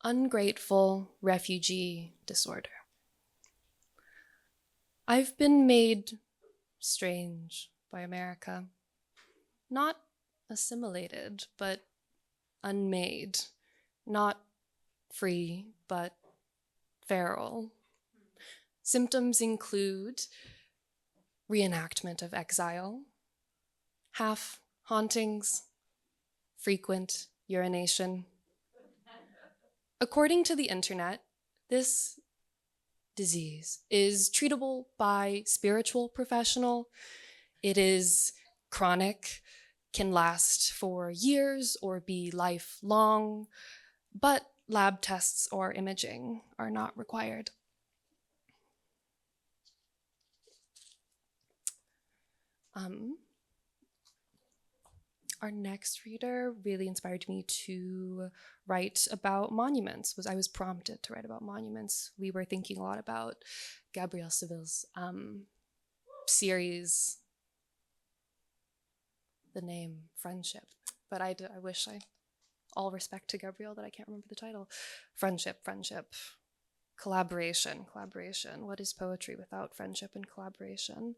ungrateful refugee disorder. I've been made strange by America, not assimilated, but unmade, not free, but feral. Symptoms include reenactment of exile, half hauntings, frequent urination. According to the internet, this disease is treatable by spiritual professional. It is chronic, can last for years or be lifelong, but lab tests or imaging are not required. Our next reader really inspired me to write about monuments. I was prompted to write about monuments. We were thinking a lot about Gabrielle Seville's series, the name Friendship. But I wish all respect to Gabrielle that I can't remember the title. Friendship. Collaboration. What is poetry without friendship and collaboration?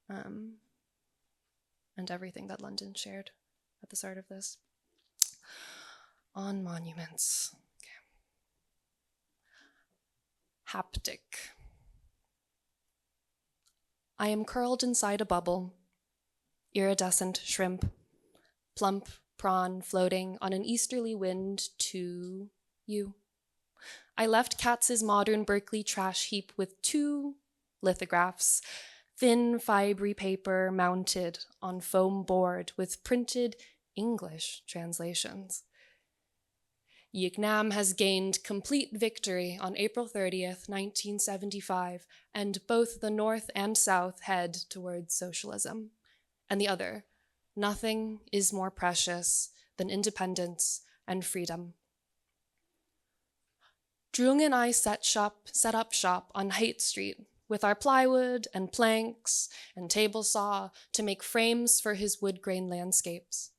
And everything that London shared at the start of this. On monuments. Okay. Haptic. I am curled inside a bubble, iridescent shrimp, plump prawn floating on an easterly wind to you. I left Katz's modern Berkeley trash heap with 2 lithographs, thin fibery paper mounted on foam board with printed English translations. Yignam has gained complete victory on April 30th, 1975, and both the North and South head towards socialism. And the other, nothing is more precious than independence and freedom. Drung and I set up shop on Haight Street with our plywood and planks and table saw to make frames for his wood grain landscapes.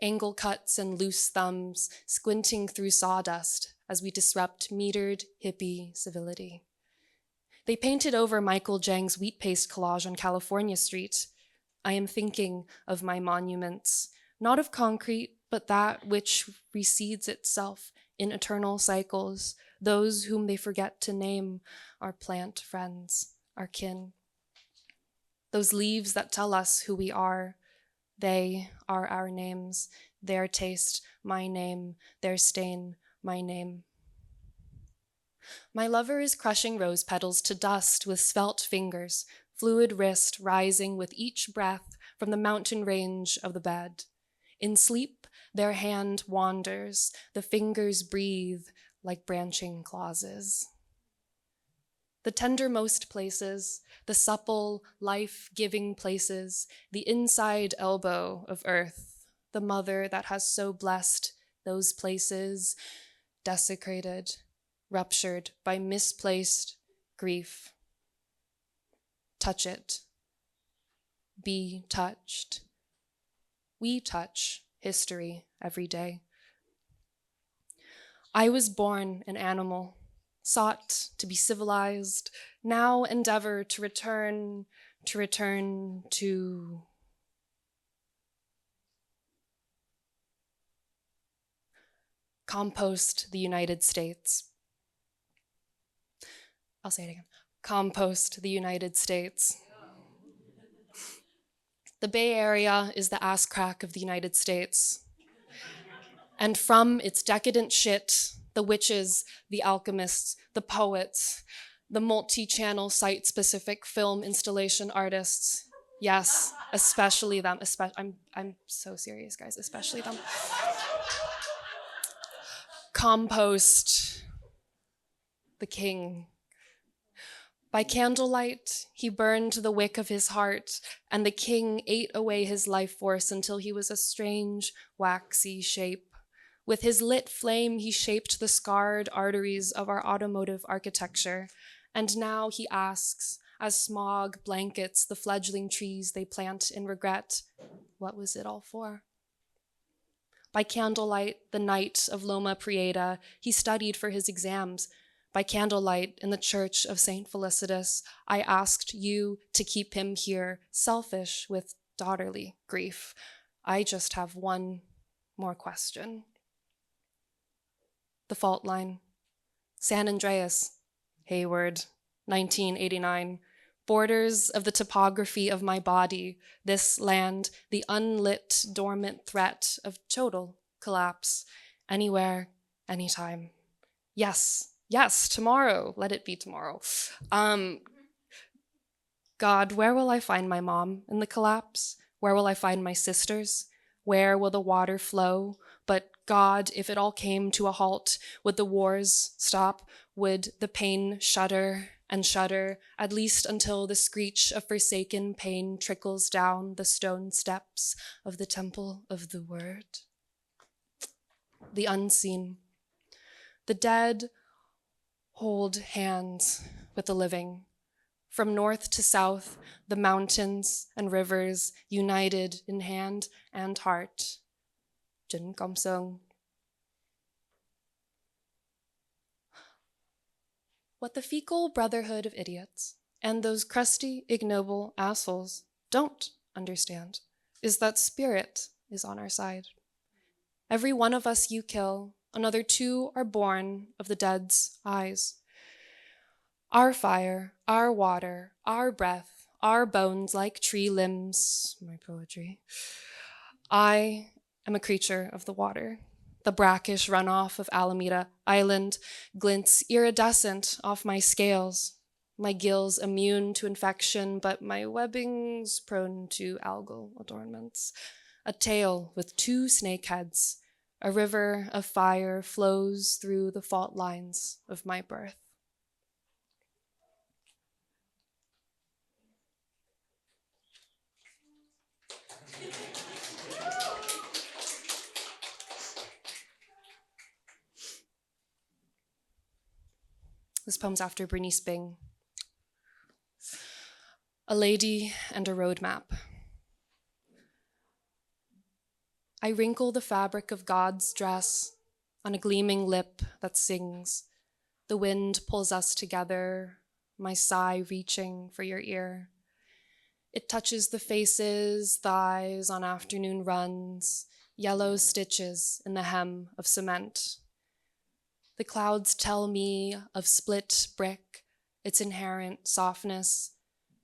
Angle cuts and loose thumbs squinting through sawdust as we disrupt metered hippie civility. They painted over Michael Jang's wheat paste collage on California Street. I am thinking of my monuments, not of concrete, but that which recedes itself in eternal cycles, those whom they forget to name, our plant friends, our kin. Those leaves that tell us who we are, they are our names, their taste, my name, their stain, my name. My lover is crushing rose petals to dust with svelte fingers, fluid wrist rising with each breath from the mountain range of the bed. In sleep, their hand wanders, the fingers breathe like branching clauses. The tendermost places, the supple, life-giving places, the inside elbow of earth, the mother that has so blessed those places, desecrated, ruptured by misplaced grief. Touch it. Be touched. We touch history every day. I was born an animal, sought to be civilized, now endeavor to return to compost the United States. I'll say it again. Compost the United States. The Bay Area is the ass crack of the United States. And from its decadent shit, the witches, the alchemists, the poets, the multi-channel site-specific film installation artists, yes, especially them, I'm so serious, guys, especially them. Compost the king. By candlelight, he burned the wick of his heart, and the king ate away his life force until he was a strange, waxy shape. With his lit flame, he shaped the scarred arteries of our automotive architecture, and now he asks, as smog blankets the fledgling trees they plant in regret, what was it all for? By candlelight, the night of Loma Prieta, he studied for his exams. By candlelight in the church of St. Felicitas, I asked you to keep him here, selfish with daughterly grief. I just have one more question. The fault line. San Andreas, Hayward, 1989. Borders of the topography of my body, this land, the unlit, dormant threat of total collapse. Anywhere, anytime. Yes, tomorrow. Let it be tomorrow. God, where will I find my mom in the collapse? Where will I find my sisters? Where will the water flow? But God, if it all came to a halt, would the wars stop? Would the pain shudder and shudder, at least until the screech of forsaken pain trickles down the stone steps of the temple of the word? The unseen. The dead hold hands with the living. From north to south, the mountains and rivers united in hand and heart. Jin Komsung. What the fecal brotherhood of idiots and those crusty, ignoble assholes don't understand is that spirit is on our side. Every one of us you kill, another two are born of the dead's eyes. Our fire, our water, our breath, our bones like tree limbs, my poetry. I am a creature of the water. The brackish runoff of Alameda Island glints iridescent off my scales. My gills immune to infection, but my webbing's prone to algal adornments. A tail with two snake heads. A river of fire flows through the fault lines of my birth. This poem's after Bernice Bing. A lady and a roadmap. I wrinkle the fabric of God's dress on a gleaming lip that sings. The wind pulls us together, my sigh reaching for your ear. It touches the faces, thighs on afternoon runs, yellow stitches in the hem of cement. The clouds tell me of split brick, its inherent softness,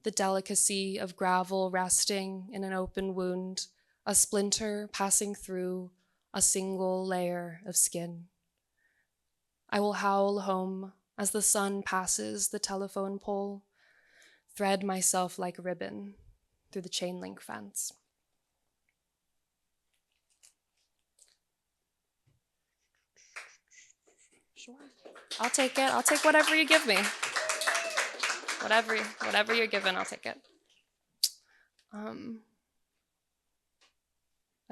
the delicacy of gravel resting in an open wound, a splinter passing through a single layer of skin. I will howl home as the sun passes the telephone pole, thread myself like a ribbon through the chain link fence. Sure. I'll take it. I'll take whatever you give me. Whatever you're given, I'll take it. I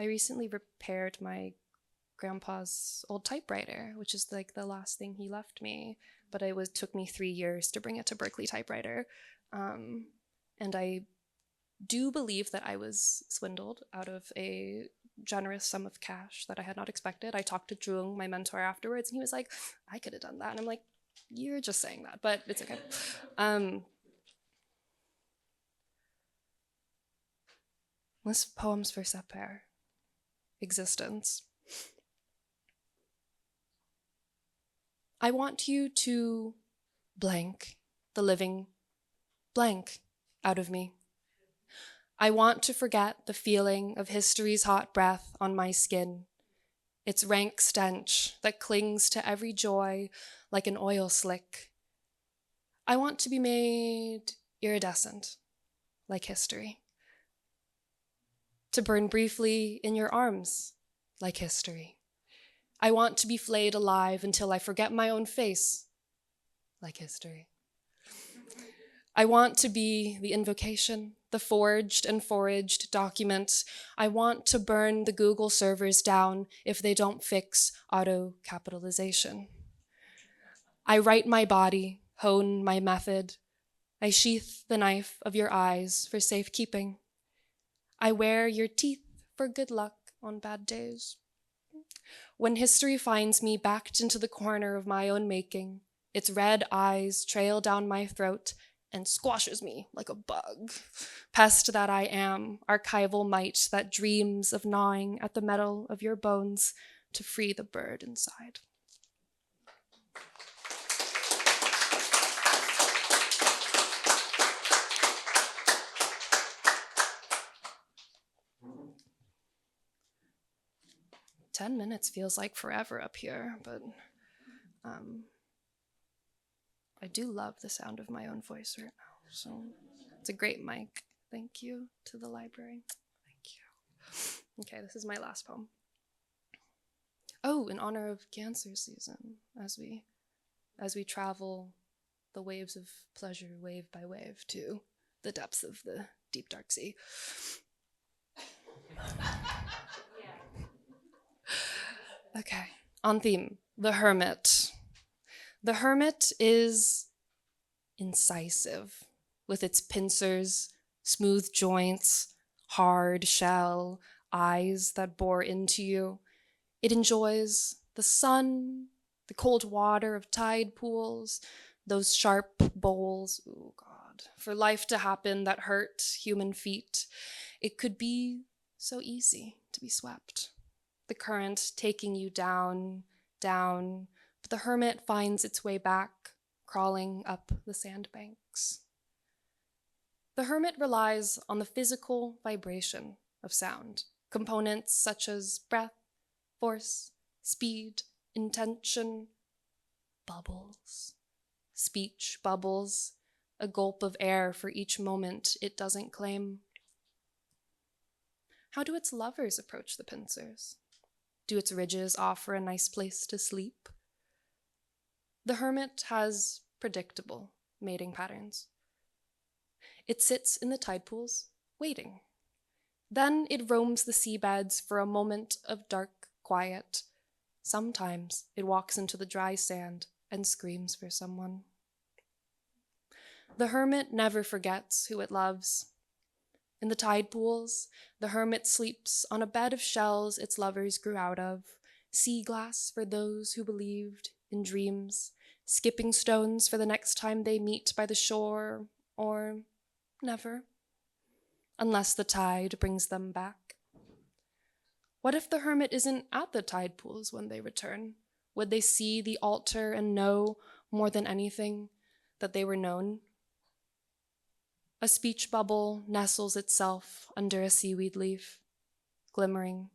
recently repaired my grandpa's old typewriter, which is like the last thing he left me, but took me 3 years to bring it to Berkeley Typewriter. And I do believe that I was swindled out of a generous sum of cash that I had not expected. I talked to Jung, my mentor, afterwards, and he was like, I could have done that. And I'm like, you're just saying that, but it's okay. This poem's for Seper. Existence. I want you to blank the living blank out of me. I want to forget the feeling of history's hot breath on my skin, its rank stench that clings to every joy like an oil slick. I want to be made iridescent, like history. To burn briefly in your arms, like history. I want to be flayed alive until I forget my own face, like history. I want to be the invocation, the forged and foraged document. I want to burn the Google servers down if they don't fix auto-capitalization. I write my body, hone my method. I sheath the knife of your eyes for safekeeping. I wear your teeth for good luck on bad days. When history finds me backed into the corner of my own making, its red eyes trail down my throat and squashes me like a bug. Pest that I am, archival mite that dreams of gnawing at the metal of your bones to free the bird inside. "10 minutes feels like forever up here, but I do love the sound of my own voice right now, so it's a great mic. Thank you to the library. Thank you. Okay, this is my last poem. Oh, in honor of Cancer season, as we travel the waves of pleasure wave by wave to the depths of the deep dark sea. Okay, on theme, the hermit. The hermit is incisive, with its pincers, smooth joints, hard shell, eyes that bore into you. It enjoys the sun, the cold water of tide pools, those sharp bowls, oh God, for life to happen that hurt human feet. It could be so easy to be swept. The current taking you down, down, but the hermit finds its way back, crawling up the sandbanks. The hermit relies on the physical vibration of sound, components such as breath, force, speed, intention, bubbles, speech bubbles, a gulp of air for each moment it doesn't claim. How do its lovers approach the pincers? Do its ridges offer a nice place to sleep? The hermit has predictable mating patterns. It sits in the tide pools, waiting. Then it roams the seabeds for a moment of dark quiet. Sometimes it walks into the dry sand and screams for someone. The hermit never forgets who it loves. In the tide pools, the hermit sleeps on a bed of shells its lovers grew out of, sea glass for those who believed in dreams, skipping stones for the next time they meet by the shore, or never, unless the tide brings them back. What if the hermit isn't at the tide pools when they return? Would they see the altar and know, more than anything, that they were known? A speech bubble nestles itself under a seaweed leaf, glimmering.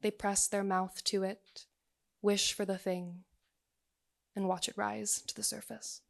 They press their mouth to it, wish for the thing, and watch it rise to the surface.